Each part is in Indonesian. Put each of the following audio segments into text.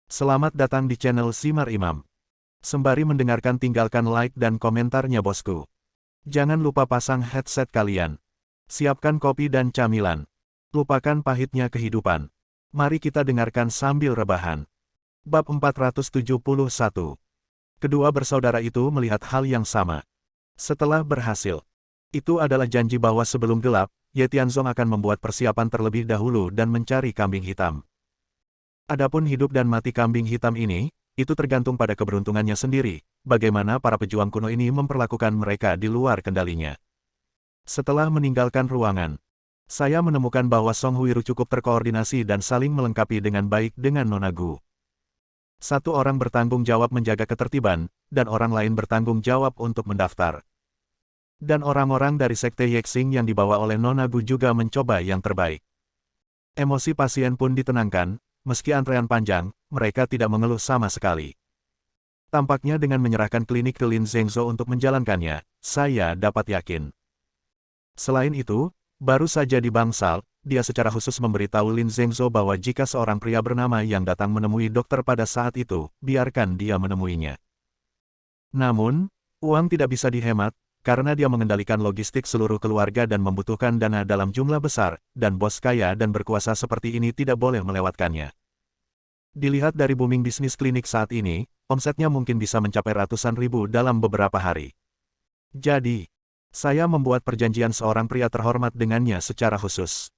Selamat datang di channel Simar Imam. Sembari mendengarkan tinggalkan like dan komentarnya bosku. Jangan lupa pasang headset kalian. Siapkan kopi dan camilan. Lupakan pahitnya kehidupan. Mari kita dengarkan sambil rebahan. Bab 471. Kedua bersaudara itu melihat hal yang sama. Setelah berhasil. Itu adalah janji bahwa sebelum gelap, Ye Tianzong akan membuat persiapan terlebih dahulu dan mencari kambing hitam. Adapun hidup dan mati kambing hitam ini, itu tergantung pada keberuntungannya sendiri, bagaimana para pejuang kuno ini memperlakukan mereka di luar kendalinya. Setelah meninggalkan ruangan, saya menemukan bahwa Song Huiru cukup terkoordinasi dan saling melengkapi dengan baik dengan Nona Gu. Satu orang bertanggung jawab menjaga ketertiban, dan orang lain bertanggung jawab untuk mendaftar. Dan orang-orang dari Sekte Yexing yang dibawa oleh Nona Gu juga mencoba yang terbaik. Emosi pasien pun ditenangkan. Meski antrean panjang, mereka tidak mengeluh sama sekali. Tampaknya dengan menyerahkan klinik ke Lin Zhengzhou untuk menjalankannya, saya dapat yakin. Selain itu, baru saja di bangsal, dia secara khusus memberitahu Lin Zhengzhou bahwa jika seorang pria bernama yang datang menemui dokter pada saat itu, biarkan dia menemuinya. Namun, uang tidak bisa dihemat, karena dia mengendalikan logistik seluruh keluarga dan membutuhkan dana dalam jumlah besar, dan bos kaya dan berkuasa seperti ini tidak boleh melewatkannya. Dilihat dari booming bisnis klinik saat ini, omsetnya mungkin bisa mencapai ratusan ribu dalam beberapa hari. Jadi, saya membuat perjanjian seorang pria terhormat dengannya secara khusus.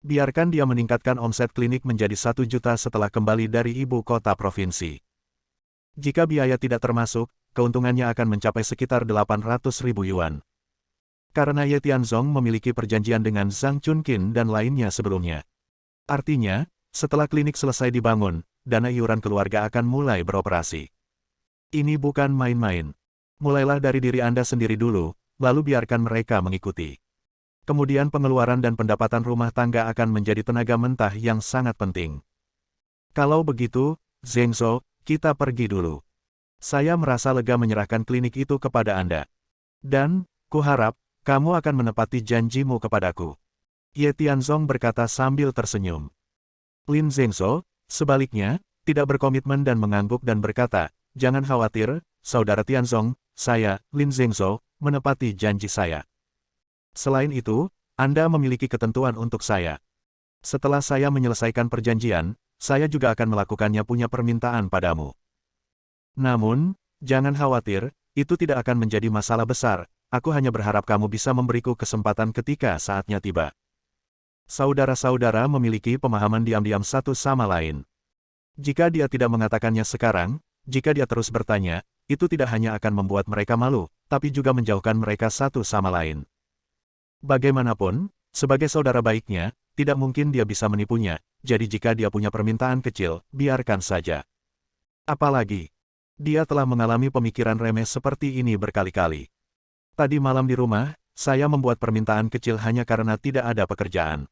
Biarkan dia meningkatkan omset klinik menjadi 1 juta setelah kembali dari ibu kota provinsi. Jika biaya tidak termasuk, keuntungannya akan mencapai sekitar 800 ribu yuan. Karena Ye Tianzong memiliki perjanjian dengan Zhang Chunqin dan lainnya sebelumnya. Artinya, setelah klinik selesai dibangun, dana iuran keluarga akan mulai beroperasi. Ini bukan main-main. Mulailah dari diri Anda sendiri dulu, lalu biarkan mereka mengikuti. Kemudian pengeluaran dan pendapatan rumah tangga akan menjadi tenaga mentah yang sangat penting. Kalau begitu, Zhengzhou, kita pergi dulu. Saya merasa lega menyerahkan klinik itu kepada Anda. Dan, kuharap, kamu akan menepati janjimu kepadaku. Ye Tianzong berkata sambil tersenyum. Lin Zhengzhou, sebaliknya, tidak berkomitmen dan mengangguk dan berkata, jangan khawatir, Saudara Tianzong, saya, Lin Zhengzhou, menepati janji saya. Selain itu, Anda memiliki ketentuan untuk saya. Setelah saya menyelesaikan perjanjian, saya juga akan melakukannya punya permintaan padamu. Namun, jangan khawatir, itu tidak akan menjadi masalah besar, aku hanya berharap kamu bisa memberiku kesempatan ketika saatnya tiba. Saudara-saudara memiliki pemahaman diam-diam satu sama lain. Jika dia tidak mengatakannya sekarang, jika dia terus bertanya, itu tidak hanya akan membuat mereka malu, tapi juga menjauhkan mereka satu sama lain. Bagaimanapun, sebagai saudara baiknya, tidak mungkin dia bisa menipunya, jadi jika dia punya permintaan kecil, biarkan saja. Apalagi, dia telah mengalami pemikiran remeh seperti ini berkali-kali. Tadi malam di rumah, saya membuat permintaan kecil hanya karena tidak ada pekerjaan.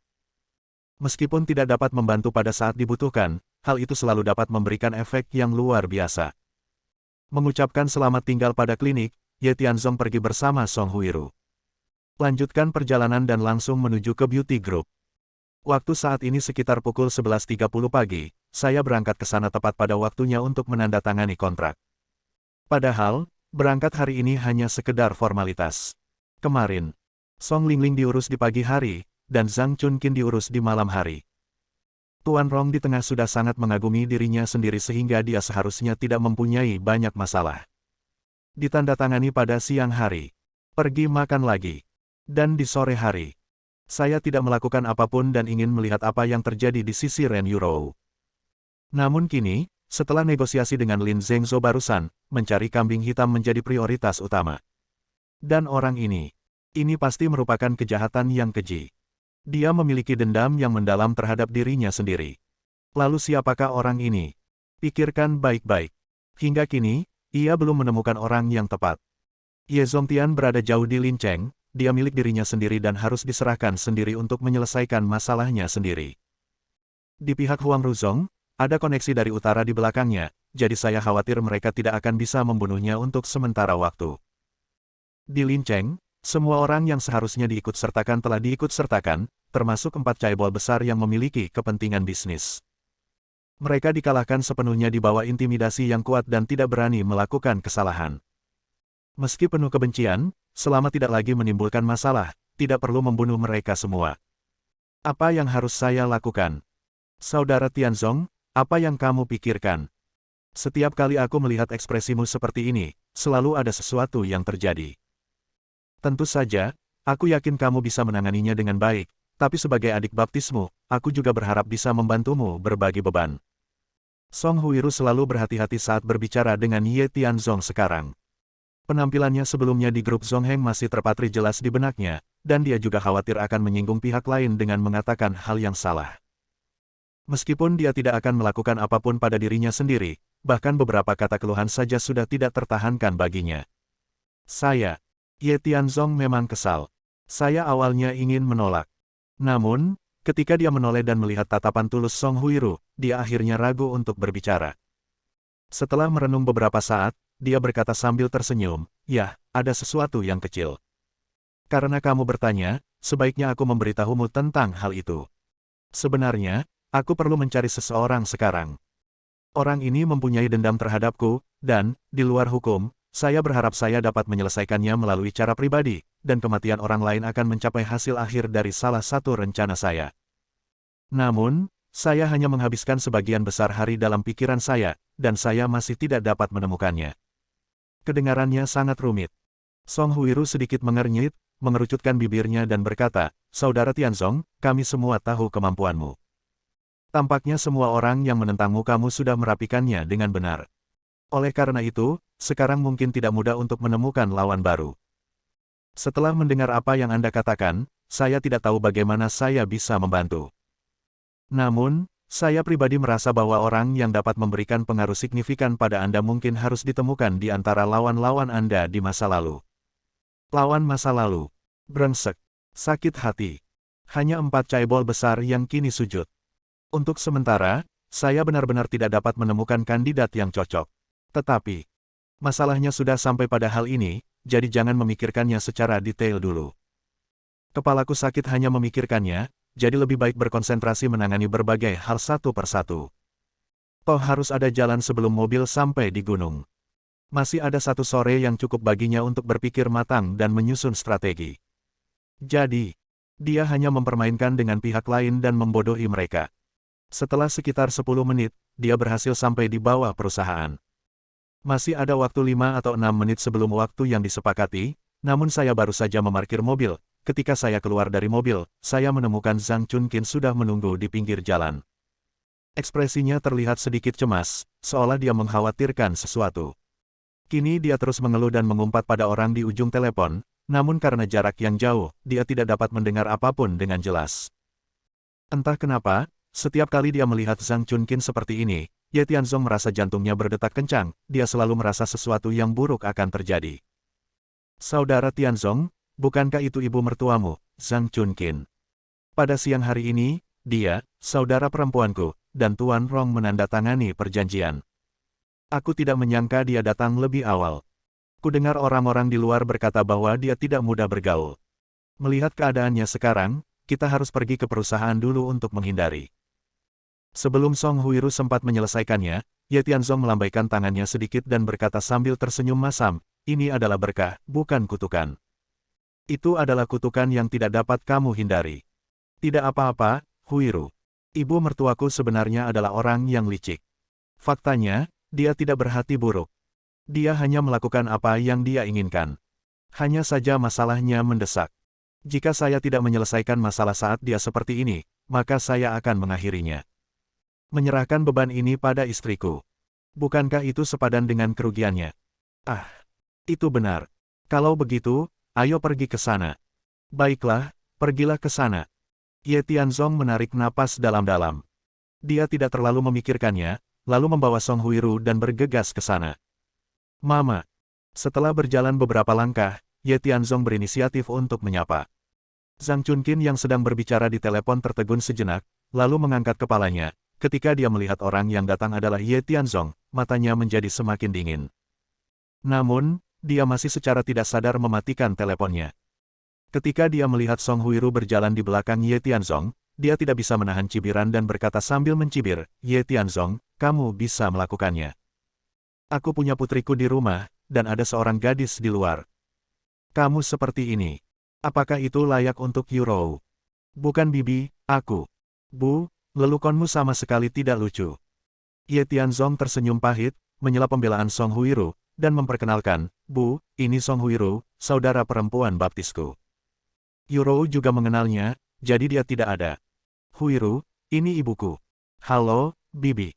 Meskipun tidak dapat membantu pada saat dibutuhkan, hal itu selalu dapat memberikan efek yang luar biasa. Mengucapkan selamat tinggal pada klinik, Ye Tianzong pergi bersama Song Huiru. Lanjutkan perjalanan dan langsung menuju ke Beauty Group. Waktu saat ini sekitar pukul 11.30 pagi, saya berangkat ke sana tepat pada waktunya untuk menandatangani kontrak. Padahal, berangkat hari ini hanya sekedar formalitas. Kemarin, Song Lingling diurus di pagi hari, dan Zhang Chunqin diurus di malam hari. Tuan Rong di tengah sudah sangat mengagumi dirinya sendiri sehingga dia seharusnya tidak mempunyai banyak masalah. Ditandatangani pada siang hari. Pergi makan lagi. Dan di sore hari. Saya tidak melakukan apapun dan ingin melihat apa yang terjadi di sisi Ren Yurou. Namun kini, setelah negosiasi dengan Lin Zhengzhou barusan, mencari kambing hitam menjadi prioritas utama. Dan orang ini pasti merupakan kejahatan yang keji. Dia memiliki dendam yang mendalam terhadap dirinya sendiri. Lalu siapakah orang ini? Pikirkan baik-baik. Hingga kini, ia belum menemukan orang yang tepat. Ye Zongtian berada jauh di Lincheng, dia milik dirinya sendiri dan harus diserahkan sendiri untuk menyelesaikan masalahnya sendiri. Di pihak Huang Ruzong, ada koneksi dari utara di belakangnya, jadi saya khawatir mereka tidak akan bisa membunuhnya untuk sementara waktu. Di Lincheng, semua orang yang seharusnya diikut-sertakan telah diikut-sertakan, termasuk 4 caibol besar yang memiliki kepentingan bisnis. Mereka dikalahkan sepenuhnya di bawah intimidasi yang kuat dan tidak berani melakukan kesalahan. Meski penuh kebencian, selama tidak lagi menimbulkan masalah, tidak perlu membunuh mereka semua. Apa yang harus saya lakukan? Saudara Tianzong, apa yang kamu pikirkan? Setiap kali aku melihat ekspresimu seperti ini, selalu ada sesuatu yang terjadi. Tentu saja, aku yakin kamu bisa menanganinya dengan baik, tapi sebagai adik baptismu, aku juga berharap bisa membantumu berbagi beban. Song Huiru selalu berhati-hati saat berbicara dengan Ye Tianzong sekarang. Penampilannya sebelumnya di grup Zongheng masih terpatri jelas di benaknya, dan dia juga khawatir akan menyinggung pihak lain dengan mengatakan hal yang salah. Meskipun dia tidak akan melakukan apapun pada dirinya sendiri, bahkan beberapa kata keluhan saja sudah tidak tertahankan baginya. Ye Tianzong memang kesal. Saya awalnya ingin menolak. Namun, ketika dia menoleh dan melihat tatapan tulus Song Huiru, dia akhirnya ragu untuk berbicara. Setelah merenung beberapa saat, dia berkata sambil tersenyum, "Ya, ada sesuatu yang kecil. Karena kamu bertanya, sebaiknya aku memberitahumu tentang hal itu. Sebenarnya, aku perlu mencari seseorang sekarang. Orang ini mempunyai dendam terhadapku, dan, di luar hukum, saya berharap saya dapat menyelesaikannya melalui cara pribadi, dan kematian orang lain akan mencapai hasil akhir dari salah satu rencana saya. Namun, saya hanya menghabiskan sebagian besar hari dalam pikiran saya, dan saya masih tidak dapat menemukannya." Kedengarannya sangat rumit. Song Huiru sedikit mengernyit, mengerucutkan bibirnya dan berkata, "Saudara Tianzong, kami semua tahu kemampuanmu. Tampaknya semua orang yang menentangmu kamu sudah merapikannya dengan benar. Oleh karena itu, sekarang mungkin tidak mudah untuk menemukan lawan baru. Setelah mendengar apa yang Anda katakan, saya tidak tahu bagaimana saya bisa membantu. Namun, saya pribadi merasa bahwa orang yang dapat memberikan pengaruh signifikan pada Anda mungkin harus ditemukan di antara lawan-lawan Anda di masa lalu." Lawan masa lalu. Brengsek. Sakit hati. Hanya 4 caibol besar yang kini sujud. Untuk sementara, saya benar-benar tidak dapat menemukan kandidat yang cocok. Tetapi, masalahnya sudah sampai pada hal ini, jadi jangan memikirkannya secara detail dulu. Kepalaku sakit hanya memikirkannya, jadi lebih baik berkonsentrasi menangani berbagai hal satu persatu. Toh harus ada jalan sebelum mobil sampai di gunung. Masih ada satu sore yang cukup baginya untuk berpikir matang dan menyusun strategi. Jadi, dia hanya mempermainkan dengan pihak lain dan membodohi mereka. Setelah sekitar 10 menit, dia berhasil sampai di bawah perusahaan. Masih ada waktu 5 atau 6 menit sebelum waktu yang disepakati, namun saya baru saja memarkir mobil. Ketika saya keluar dari mobil, saya menemukan Zhang Chunqin sudah menunggu di pinggir jalan. Ekspresinya terlihat sedikit cemas, seolah dia mengkhawatirkan sesuatu. Kini dia terus mengeluh dan mengumpat pada orang di ujung telepon, namun karena jarak yang jauh, dia tidak dapat mendengar apapun dengan jelas. Entah kenapa, setiap kali dia melihat Zhang Chunqin seperti ini, Ye Tianzong merasa jantungnya berdetak kencang, dia selalu merasa sesuatu yang buruk akan terjadi. "Saudara Tianzong, bukankah itu ibu mertuamu, Zhang Chunqin?" Pada siang hari ini, dia, saudara perempuanku, dan Tuan Rong menandatangani perjanjian. Aku tidak menyangka dia datang lebih awal. Kudengar orang-orang di luar berkata bahwa dia tidak mudah bergaul. Melihat keadaannya sekarang, kita harus pergi ke perusahaan dulu untuk menghindari. Sebelum Song Huiru sempat menyelesaikannya, Ye Tianzong melambaikan tangannya sedikit dan berkata sambil tersenyum masam, "Ini adalah berkah, bukan kutukan. Itu adalah kutukan yang tidak dapat kamu hindari." "Tidak apa-apa, Huiru. Ibu mertuaku sebenarnya adalah orang yang licik. Faktanya, dia tidak berhati buruk. Dia hanya melakukan apa yang dia inginkan. Hanya saja masalahnya mendesak. Jika saya tidak menyelesaikan masalah saat dia seperti ini, maka saya akan mengakhirinya. Menyerahkan beban ini pada istriku. Bukankah itu sepadan dengan kerugiannya?" "Ah, itu benar. Kalau begitu, ayo pergi ke sana." "Baiklah, pergilah ke sana." Ye Tianzong menarik napas dalam-dalam. Dia tidak terlalu memikirkannya, lalu membawa Song Huiru dan bergegas ke sana. "Mama." Setelah berjalan beberapa langkah, Ye Tianzong berinisiatif untuk menyapa. Zhang Chunqin yang sedang berbicara di telepon tertegun sejenak, lalu mengangkat kepalanya. Ketika dia melihat orang yang datang adalah Ye Tianzong, matanya menjadi semakin dingin. Namun, dia masih secara tidak sadar mematikan teleponnya. Ketika dia melihat Song Huiru berjalan di belakang Ye Tianzong, dia tidak bisa menahan cibiran dan berkata sambil mencibir, Ye Tianzong, kamu bisa melakukannya. Aku punya putriku di rumah, dan ada seorang gadis di luar. Kamu seperti ini. Apakah itu layak untuk Yurou? Bukan bibi, aku. Bu, lelukonmu sama sekali tidak lucu. Ye Tianzong tersenyum pahit, menyela pembelaan Song Huiru, dan memperkenalkan, Bu, ini Song Huiru, saudara perempuan baptisku. Yurou juga mengenalnya, jadi dia tidak ada. Huiru, ini ibuku. Halo, bibi.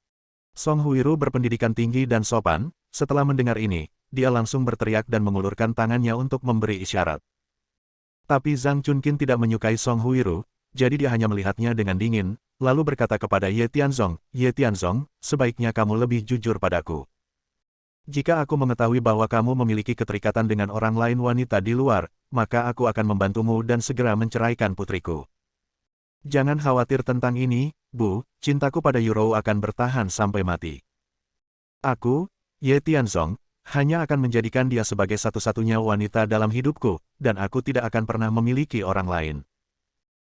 Song Huiru berpendidikan tinggi dan sopan, setelah mendengar ini, dia langsung berteriak dan mengulurkan tangannya untuk memberi isyarat. Tapi Zhang Chunqin tidak menyukai Song Huiru, jadi dia hanya melihatnya dengan dingin, lalu berkata kepada Ye Tianzong, Ye Tianzong, sebaiknya kamu lebih jujur padaku. Jika aku mengetahui bahwa kamu memiliki keterikatan dengan orang lain wanita di luar, maka aku akan membantumu dan segera menceraikan putriku. Jangan khawatir tentang ini, Bu, cintaku pada Yurou akan bertahan sampai mati. Aku, Ye Tianzong, hanya akan menjadikan dia sebagai satu-satunya wanita dalam hidupku, dan aku tidak akan pernah memiliki orang lain.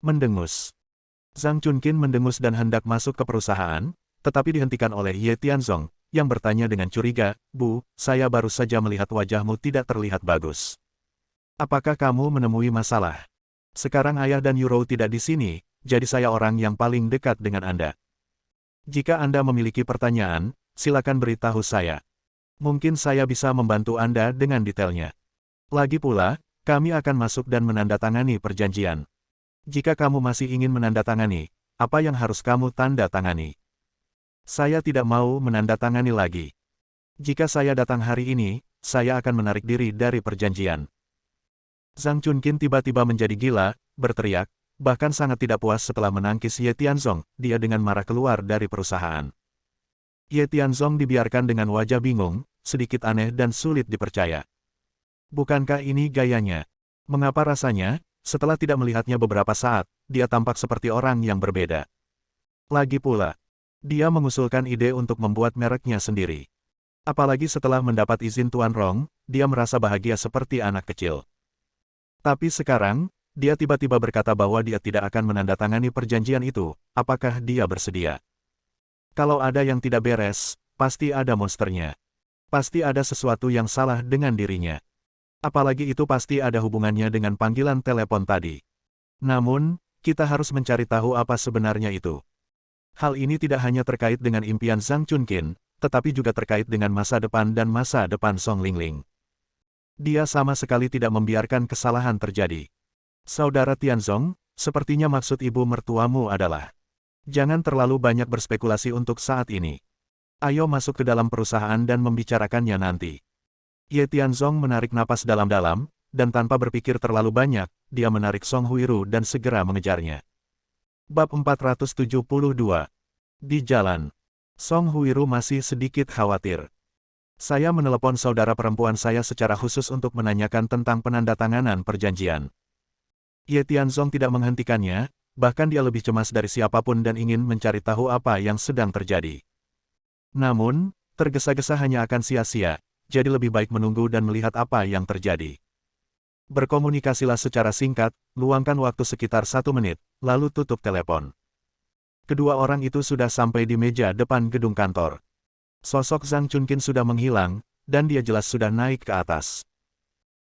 Mendengus. Zhang Chunqin mendengus dan hendak masuk ke perusahaan, tetapi dihentikan oleh Ye Tianzong, yang bertanya dengan curiga, Bu, saya baru saja melihat wajahmu tidak terlihat bagus. Apakah kamu menemui masalah? Sekarang ayah dan Yurou tidak di sini, jadi saya orang yang paling dekat dengan Anda. Jika Anda memiliki pertanyaan, silakan beritahu saya. Mungkin saya bisa membantu Anda dengan detailnya. Lagi pula, kami akan masuk dan menandatangani perjanjian. Jika kamu masih ingin menandatangani, apa yang harus kamu tanda tangani? Saya tidak mau menandatangani lagi. Jika saya datang hari ini, saya akan menarik diri dari perjanjian. Zhang Chunqin tiba-tiba menjadi gila, berteriak, bahkan sangat tidak puas setelah menangkis Ye Tianzong, dia dengan marah keluar dari perusahaan. Ye Tianzong dibiarkan dengan wajah bingung, sedikit aneh dan sulit dipercaya. Bukankah ini gayanya? Mengapa rasanya, setelah tidak melihatnya beberapa saat, dia tampak seperti orang yang berbeda? Lagi pula, dia mengusulkan ide untuk membuat mereknya sendiri. Apalagi setelah mendapat izin Tuan Rong, dia merasa bahagia seperti anak kecil. Tapi sekarang, dia tiba-tiba berkata bahwa dia tidak akan menandatangani perjanjian itu, apakah dia bersedia? Kalau ada yang tidak beres, pasti ada monsternya. Pasti ada sesuatu yang salah dengan dirinya. Apalagi itu pasti ada hubungannya dengan panggilan telepon tadi. Namun, kita harus mencari tahu apa sebenarnya itu. Hal ini tidak hanya terkait dengan impian Zhang Chunqin, tetapi juga terkait dengan masa depan dan masa depan Song Lingling. Dia sama sekali tidak membiarkan kesalahan terjadi. Saudara Tianzong, sepertinya maksud ibu mertuamu adalah, jangan terlalu banyak berspekulasi untuk saat ini. Ayo masuk ke dalam perusahaan dan membicarakannya nanti. Ye Tianzong menarik napas dalam-dalam, dan tanpa berpikir terlalu banyak, dia menarik Song Huiru dan segera mengejarnya. Bab 472. Di jalan. Song Huiru masih sedikit khawatir. Saya menelepon saudara perempuan saya secara khusus untuk menanyakan tentang penandatanganan perjanjian. Ye Tianzong tidak menghentikannya, bahkan dia lebih cemas dari siapapun dan ingin mencari tahu apa yang sedang terjadi. Namun, tergesa-gesa hanya akan sia-sia, jadi lebih baik menunggu dan melihat apa yang terjadi. Berkomunikasilah secara singkat, luangkan waktu sekitar 1 menit, lalu tutup telepon. Kedua orang itu sudah sampai di meja depan gedung kantor. Sosok Zhang Chunqin sudah menghilang, dan dia jelas sudah naik ke atas.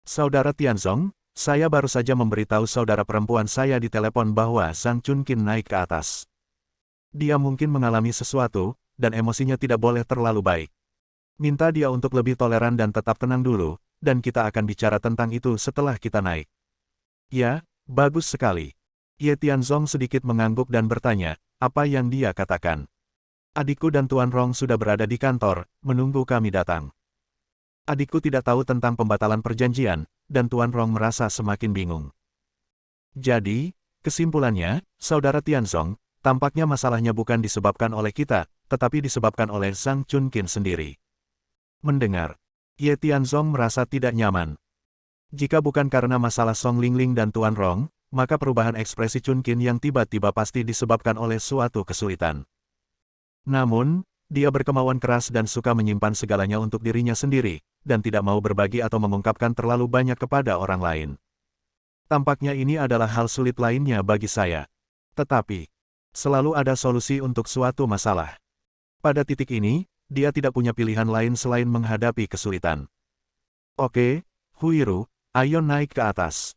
Saudara Tianzong, saya baru saja memberitahu saudara perempuan saya di telepon bahwa Zhang Chunqin naik ke atas. Dia mungkin mengalami sesuatu, dan emosinya tidak boleh terlalu baik. Minta dia untuk lebih toleran dan tetap tenang dulu, dan kita akan bicara tentang itu setelah kita naik. Ya, bagus sekali. Ye Tianzong sedikit mengangguk dan bertanya, apa yang dia katakan? Adikku dan Tuan Rong sudah berada di kantor, menunggu kami datang. Adikku tidak tahu tentang pembatalan perjanjian, dan Tuan Rong merasa semakin bingung. Jadi, kesimpulannya, Saudara Tianzong, tampaknya masalahnya bukan disebabkan oleh kita, tetapi disebabkan oleh Zhang Chunqin sendiri. Mendengar, Ye Tianzong merasa tidak nyaman. Jika bukan karena masalah Song Lingling dan Tuan Rong, maka perubahan ekspresi Chunqin yang tiba-tiba pasti disebabkan oleh suatu kesulitan. Namun, dia berkemauan keras dan suka menyimpan segalanya untuk dirinya sendiri, dan tidak mau berbagi atau mengungkapkan terlalu banyak kepada orang lain. Tampaknya ini adalah hal sulit lainnya bagi saya. Tetapi, selalu ada solusi untuk suatu masalah. Pada titik ini, dia tidak punya pilihan lain selain menghadapi kesulitan. Oke, Huiru, ayo naik ke atas.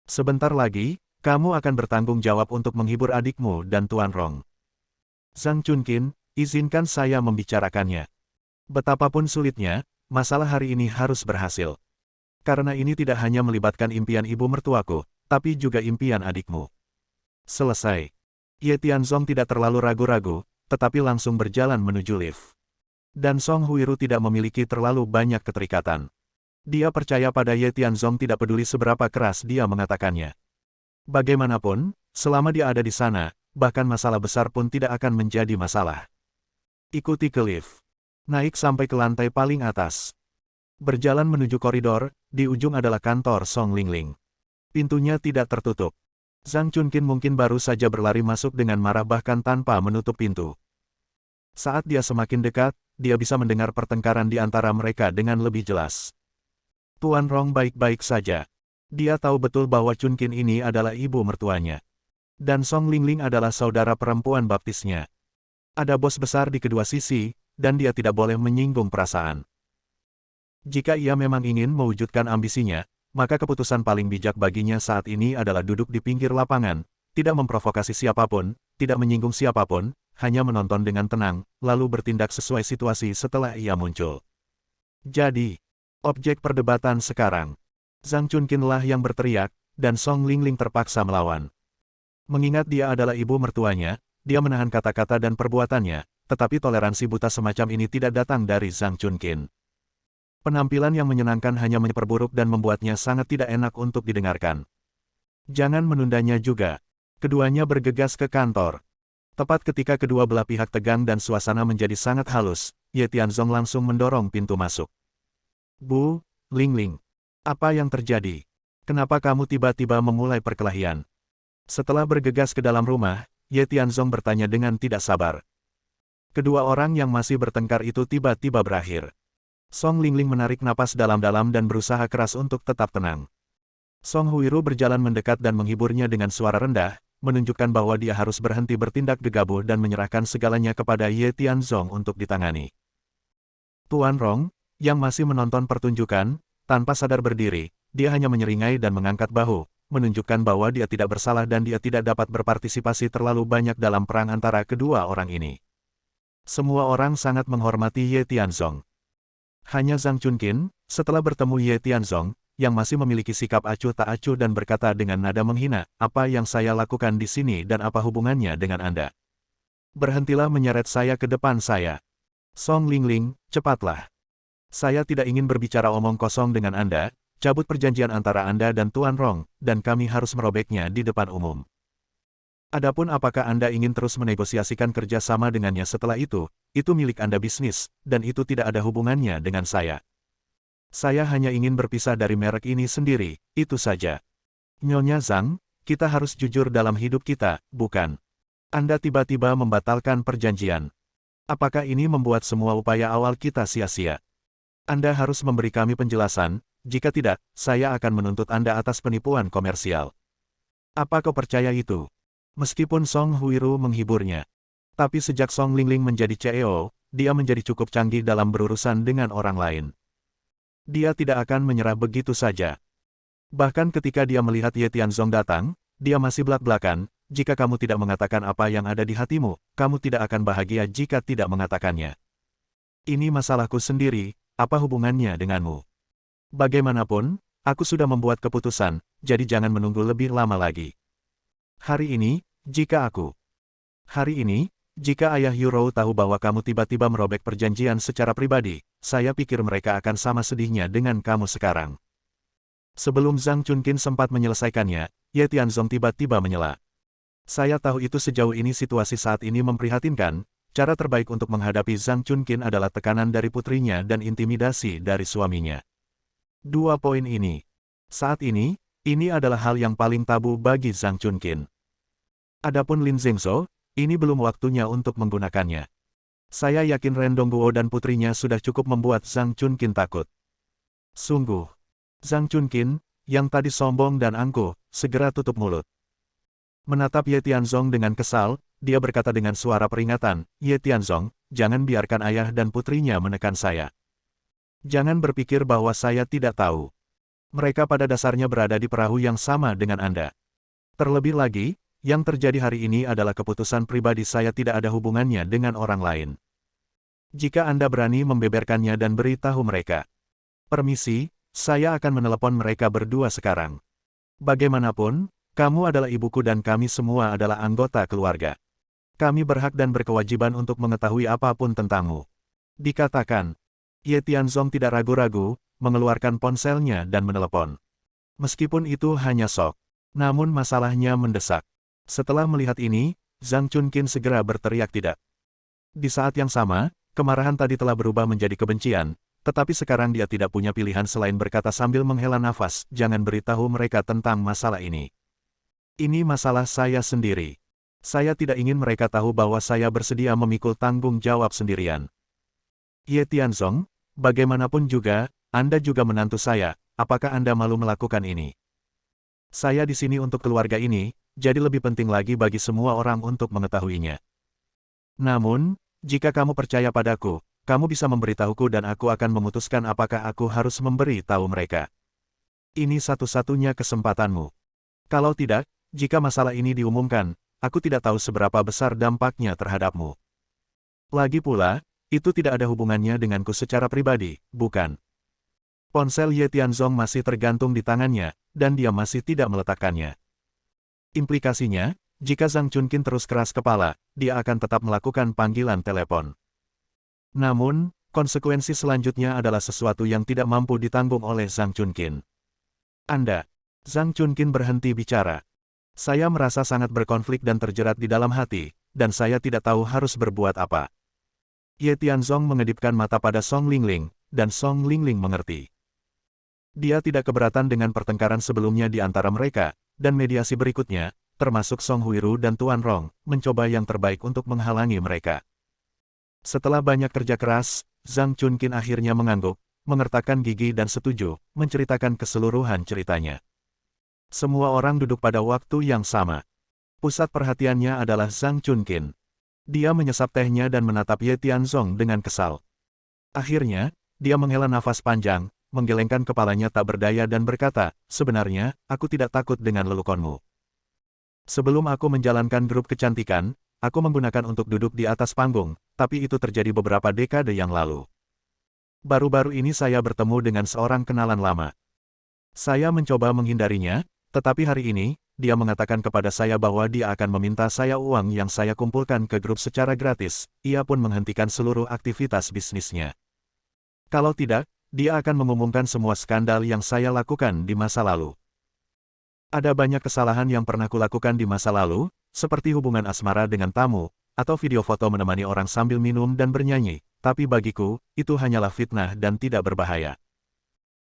Sebentar lagi, kamu akan bertanggung jawab untuk menghibur adikmu dan Tuan Rong. Zhang Chunqin, izinkan saya membicarakannya. Betapapun sulitnya, masalah hari ini harus berhasil. Karena ini tidak hanya melibatkan impian ibu mertuaku, tapi juga impian adikmu. Selesai. Ye Tianzong tidak terlalu ragu-ragu, tetapi langsung berjalan menuju lift. Dan Song Huiru tidak memiliki terlalu banyak keterikatan. Dia percaya pada Ye Tianzong tidak peduli seberapa keras dia mengatakannya. Bagaimanapun, selama dia ada di sana, bahkan masalah besar pun tidak akan menjadi masalah. Ikuti ke lift. Naik sampai ke lantai paling atas. Berjalan menuju koridor, di ujung adalah kantor Song Lingling. Pintunya tidak tertutup. Zhang Chunqin mungkin baru saja berlari masuk dengan marah bahkan tanpa menutup pintu. Saat dia semakin dekat, dia bisa mendengar pertengkaran di antara mereka dengan lebih jelas. Tuan Rong baik-baik saja. Dia tahu betul bahwa Chunqin ini adalah ibu mertuanya. Dan Song Lingling adalah saudara perempuan baptisnya. Ada bos besar di kedua sisi, dan dia tidak boleh menyinggung perasaan. Jika ia memang ingin mewujudkan ambisinya, maka keputusan paling bijak baginya saat ini adalah duduk di pinggir lapangan, tidak memprovokasi siapapun, tidak menyinggung siapapun, hanya menonton dengan tenang, lalu bertindak sesuai situasi setelah ia muncul. Jadi, objek perdebatan sekarang, Zhang Chunqin lah yang berteriak, dan Song Lingling terpaksa melawan. Mengingat dia adalah ibu mertuanya, dia menahan kata-kata dan perbuatannya, tetapi toleransi buta semacam ini tidak datang dari Zhang Chunqin. Penampilan yang menyenangkan hanya memperburuk dan membuatnya sangat tidak enak untuk didengarkan. Jangan menundanya juga. Keduanya bergegas ke kantor. Tepat ketika kedua belah pihak tegang dan suasana menjadi sangat halus, Ye Tianzong langsung mendorong pintu masuk. Bu, Lingling. Apa yang terjadi? Kenapa kamu tiba-tiba memulai perkelahian? Setelah bergegas ke dalam rumah, Ye Tianzong bertanya dengan tidak sabar. Kedua orang yang masih bertengkar itu tiba-tiba berakhir. Song Lingling menarik napas dalam-dalam dan berusaha keras untuk tetap tenang. Song Huiru berjalan mendekat dan menghiburnya dengan suara rendah, menunjukkan bahwa dia harus berhenti bertindak gegabah dan menyerahkan segalanya kepada Ye Tianzong untuk ditangani. Tuan Rong, yang masih menonton pertunjukan, tanpa sadar berdiri, dia hanya menyeringai dan mengangkat bahu, menunjukkan bahwa dia tidak bersalah dan dia tidak dapat berpartisipasi terlalu banyak dalam perang antara kedua orang ini. Semua orang sangat menghormati Ye Tianzong. Hanya Zhang Chunqin, setelah bertemu Ye Tianzong, yang masih memiliki sikap acuh tak acuh dan berkata dengan nada menghina, "Apa yang saya lakukan di sini dan apa hubungannya dengan Anda? Berhentilah menyeret saya ke depan saya. Song Lingling, cepatlah. Saya tidak ingin berbicara omong kosong dengan Anda, cabut perjanjian antara Anda dan Tuan Rong, dan kami harus merobeknya di depan umum. Adapun apakah Anda ingin terus menegosiasikan kerjasama dengannya setelah itu milik Anda bisnis, dan itu tidak ada hubungannya dengan saya. Saya hanya ingin berpisah dari merek ini sendiri, itu saja. Nyonya Zhang, kita harus jujur dalam hidup kita, bukan? Anda tiba-tiba membatalkan perjanjian. Apakah ini membuat semua upaya awal kita sia-sia? Anda harus memberi kami penjelasan, jika tidak, saya akan menuntut Anda atas penipuan komersial. Apa kau percaya itu? Meskipun Song Huiru menghiburnya. Tapi sejak Song Lingling menjadi CEO, dia menjadi cukup canggih dalam berurusan dengan orang lain. Dia tidak akan menyerah begitu saja. Bahkan ketika dia melihat Ye Tianzong datang, dia masih belak-belakan, jika kamu tidak mengatakan apa yang ada di hatimu, kamu tidak akan bahagia jika tidak mengatakannya. Ini masalahku sendiri, apa hubungannya denganmu? Bagaimanapun, aku sudah membuat keputusan, jadi jangan menunggu lebih lama lagi. Hari ini, jika ayah Yuro tahu bahwa kamu tiba-tiba merobek perjanjian secara pribadi, saya pikir mereka akan sama sedihnya dengan kamu sekarang. Sebelum Zhang Chunqin sempat menyelesaikannya, Ye Tianzong tiba-tiba menyela. Saya tahu itu sejauh ini situasi saat ini memprihatinkan, cara terbaik untuk menghadapi Zhang Chunqin adalah tekanan dari putrinya dan intimidasi dari suaminya. Dua poin ini. Saat ini adalah hal yang paling tabu bagi Zhang Chunqin. Adapun Lin Zhengzhou, ini belum waktunya untuk menggunakannya. Saya yakin Ren Dongguo dan putrinya sudah cukup membuat Zhang Chunqin takut. Sungguh. Zhang Chunqin, yang tadi sombong dan angkuh, segera tutup mulut. Menatap Ye Tianzong dengan kesal, dia berkata dengan suara peringatan, Ye Tianzong, jangan biarkan ayah dan putrinya menekan saya. Jangan berpikir bahwa saya tidak tahu. Mereka pada dasarnya berada di perahu yang sama dengan Anda. Terlebih lagi, yang terjadi hari ini adalah keputusan pribadi saya, tidak ada hubungannya dengan orang lain. Jika Anda berani membeberkannya dan beritahu mereka. Permisi, saya akan menelepon mereka berdua sekarang. Bagaimanapun, kamu adalah ibuku dan kami semua adalah anggota keluarga. Kami berhak dan berkewajiban untuk mengetahui apapun tentangmu. Dikatakan. Ye Tianzong tidak ragu-ragu, mengeluarkan ponselnya dan menelepon. Meskipun itu hanya sok. Namun masalahnya mendesak. Setelah melihat ini, Zhang Chunqin segera berteriak tidak. Di saat yang sama, kemarahan tadi telah berubah menjadi kebencian, tetapi sekarang dia tidak punya pilihan selain berkata sambil menghela nafas, jangan beritahu mereka tentang masalah ini. Ini masalah saya sendiri. Saya tidak ingin mereka tahu bahwa saya bersedia memikul tanggung jawab sendirian. Ye Tianzong, bagaimanapun juga, Anda juga menantu saya, apakah Anda malu melakukan ini? Saya di sini untuk keluarga ini, jadi lebih penting lagi bagi semua orang untuk mengetahuinya. Namun, jika kamu percaya padaku, kamu bisa memberitahuku dan aku akan memutuskan apakah aku harus memberi tahu mereka. Ini satu-satunya kesempatanmu. Kalau tidak, jika masalah ini diumumkan, aku tidak tahu seberapa besar dampaknya terhadapmu. Lagi pula, itu tidak ada hubungannya denganku secara pribadi, bukan? Ponsel Ye Tianzong masih tergantung di tangannya, dan dia masih tidak meletakkannya. Implikasinya, jika Zhang Chunqin terus keras kepala, dia akan tetap melakukan panggilan telepon. Namun, konsekuensi selanjutnya adalah sesuatu yang tidak mampu ditanggung oleh Zhang Chunqin. Anda, Zhang Chunqin berhenti bicara. Saya merasa sangat berkonflik dan terjerat di dalam hati, dan saya tidak tahu harus berbuat apa. Ye Tianzong mengedipkan mata pada Song Lingling, dan Song Lingling mengerti. Dia tidak keberatan dengan pertengkaran sebelumnya di antara mereka, dan mediasi berikutnya, termasuk Song Huiru dan Tuan Rong, mencoba yang terbaik untuk menghalangi mereka. Setelah banyak kerja keras, Zhang Chunqin akhirnya mengangguk, mengertakkan gigi dan setuju, menceritakan keseluruhan ceritanya. Semua orang duduk pada waktu yang sama. Pusat perhatiannya adalah Zhang Chunqin. Dia menyesap tehnya dan menatap Ye Tianzong dengan kesal. Akhirnya, dia menghela nafas panjang, menggelengkan kepalanya tak berdaya dan berkata, sebenarnya, aku tidak takut dengan lelukonmu. Sebelum aku menjalankan grup kecantikan, aku menggunakan untuk duduk di atas panggung, tapi itu terjadi beberapa dekade yang lalu. Baru-baru ini saya bertemu dengan seorang kenalan lama. Saya mencoba menghindarinya, tetapi hari ini, dia mengatakan kepada saya bahwa dia akan meminta saya uang yang saya kumpulkan ke grup secara gratis, ia pun menghentikan seluruh aktivitas bisnisnya. Kalau tidak, dia akan mengumumkan semua skandal yang saya lakukan di masa lalu. Ada banyak kesalahan yang pernah kulakukan di masa lalu, seperti hubungan asmara dengan tamu, atau video foto menemani orang sambil minum dan bernyanyi, tapi bagiku, itu hanyalah fitnah dan tidak berbahaya.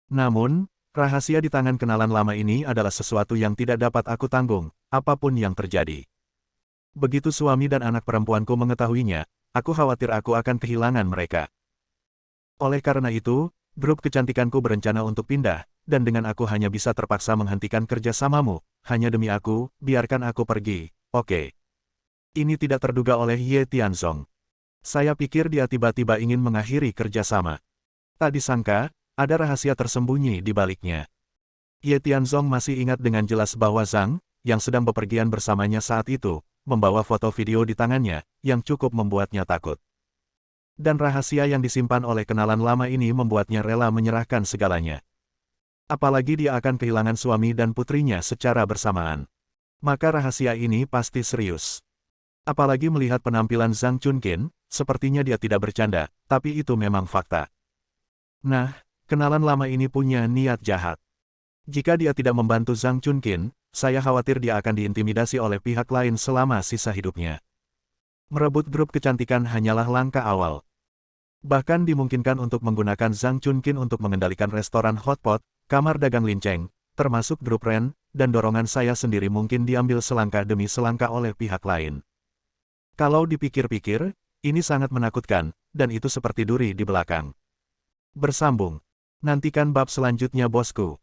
Namun, rahasia di tangan kenalan lama ini adalah sesuatu yang tidak dapat aku tanggung, apapun yang terjadi. Begitu suami dan anak perempuanku mengetahuinya, aku khawatir aku akan kehilangan mereka. Oleh karena itu, grup kecantikanku berencana untuk pindah, dan dengan aku hanya bisa terpaksa menghentikan kerjasamamu, hanya demi aku, biarkan aku pergi, oke. Ini tidak terduga oleh Ye Tianzong. Saya pikir dia tiba-tiba ingin mengakhiri kerjasama. Tak disangka, ada rahasia tersembunyi di baliknya. Ye Tianzong masih ingat dengan jelas bahwa Zhang, yang sedang bepergian bersamanya saat itu, membawa foto video di tangannya, yang cukup membuatnya takut. Dan rahasia yang disimpan oleh kenalan lama ini membuatnya rela menyerahkan segalanya. Apalagi dia akan kehilangan suami dan putrinya secara bersamaan. Maka rahasia ini pasti serius. Apalagi melihat penampilan Zhang Chunqin, sepertinya dia tidak bercanda, tapi itu memang fakta. Nah, kenalan lama ini punya niat jahat. Jika dia tidak membantu Zhang Chunqin, saya khawatir dia akan diintimidasi oleh pihak lain selama sisa hidupnya. Merebut grup kecantikan hanyalah langkah awal. Bahkan dimungkinkan untuk menggunakan Zhang Chunqin untuk mengendalikan restoran hotpot, kamar dagang linceng, termasuk grup Ren, dan dorongan saya sendiri mungkin diambil selangkah demi selangkah oleh pihak lain. Kalau dipikir-pikir, ini sangat menakutkan, dan itu seperti duri di belakang. Bersambung. Nantikan bab selanjutnya bosku.